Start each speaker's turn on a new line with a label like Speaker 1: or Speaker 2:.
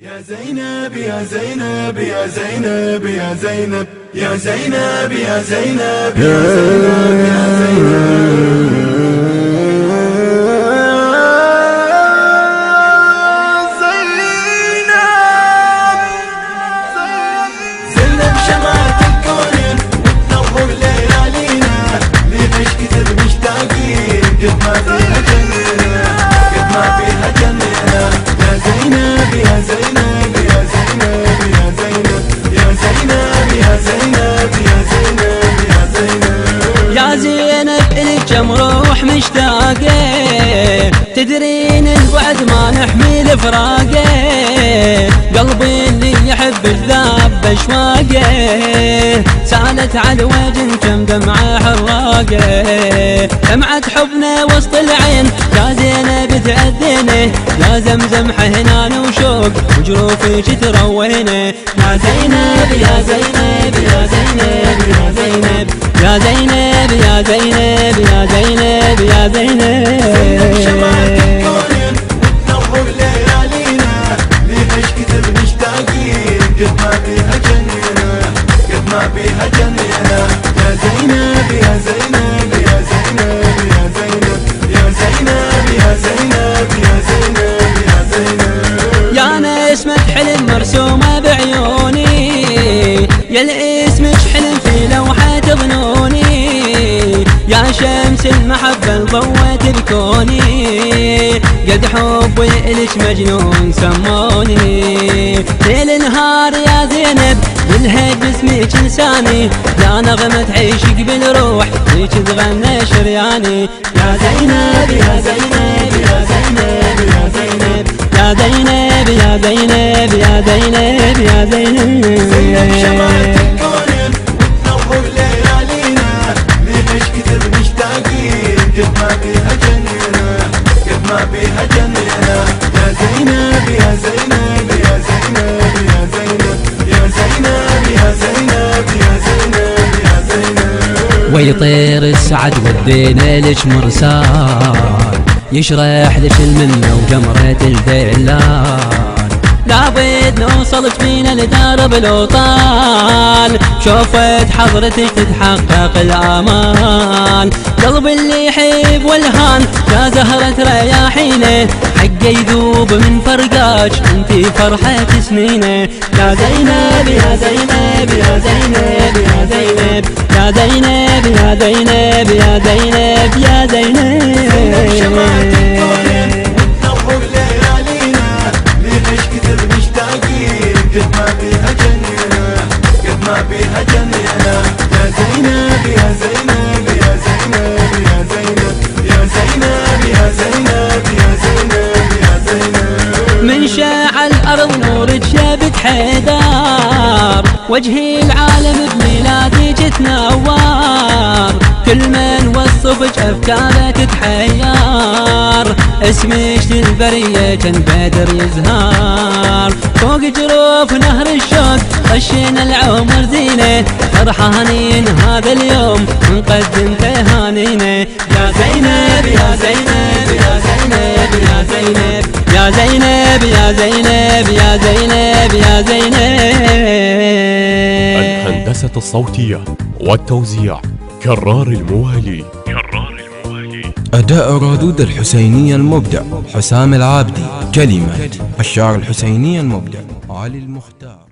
Speaker 1: يا زينب يا زينب يا زينب يا زينب يا زينب يا زينب يا زينب يا زينب زينب شمعة الكون وتنور ليالينا، ليش كثر مشتاقين قد ما فيها جنة، قد ما فيها جنة. يا زينب يا زينب يا زينب يا زينب يا زينب يا زينب يا زينب يا زينب
Speaker 2: يا زينب إلك كم روح مشتاقة، تدرين البعد ما نحمل فراقه، قلبي اللي يحبك ذاب بأشواقه، سالت على الوجه كم دمعة حراقه، دمعة حبنا وسط العين يا زينب تأذينه، يا زمزم حنان وشوق وجروفك تروينه. يا زينب يا زينب يا زينب يا زينب يا زينب يا زينب يا زينب يا زينب
Speaker 1: شمعة الكون وتنور ليالينا، ليش كثر مشتاقين قد ما فيها جنة، قد ما فيها جنة. يا زينب يا زينب يا زينب يا زينب يا زينب يا زينب يا زينب يا زينب
Speaker 2: يا نسمة حلم مرسومة بعيوني، يا الاسمك حلم في لوحة ظنوني، يا شمس المحبة ضوت بكوني، قد حبي إلك مجنون سموني، ليل نهار يا زينب يلهج اسمك لساني، يا نغمة عيشك بالروح ليك تغنى شرياني. يا زينب يا زينب يا زينب يا زينب يا زينب يا زينب يا زينب يا
Speaker 1: زينب شمعة
Speaker 2: زينب
Speaker 1: الكون وتنور ليالينا، ليش كثر مشتاقين قد ما فيها جنة، قد ما فيها جنة. يا زينب يا زينب يا زينب يا زينب يا زينب يا زينب يا زينب يا زينب
Speaker 2: ويطير السعد ودينا لك مرسال، يشرح لك المنة وجمرة الدلال، لابد نوصلك بينا لدرب الأوطان، شوفت حضرتك تتحقق الآمال، قلبي اللي يحب والهان يا زهرة رياحينه، حقه يذوب من فرقاك انتي فرحة سنينه. يا زينب يا زينب يا زينب يا زينب يا زينب يا زينب يا زينب يا
Speaker 1: زينب شمعة الكون
Speaker 2: زينب
Speaker 1: وتنور ليالينا، ليش كثر مشتاقين قد ما فيها جنة، قد ما فيها جنة. يا زينب يا زينب يا زينب يا زينب يا زينب يا زينب يا زينب يا زينب
Speaker 2: من شاع الأرض نورك شبك حيدار، وجهي العالم بميلادك تنور، كل من وصفك أفكاره تتحير، اسمك للبرية كان بدر يزهار، فوق جروف نهر الشوق خشينا العمر زينة، فرحانين هذا اليوم نقدم تهانينا. يا زينب يا زينب يا زينب يا زينب يا زينب يا زينب يا زينب يا زينب.
Speaker 3: الهندسة الصوتية والتوزيع كرار الموالي.
Speaker 4: أداء ردود الحسينية المبدع حسام العابدي، كلمات الشاعر الحسيني المبدع علي المختار.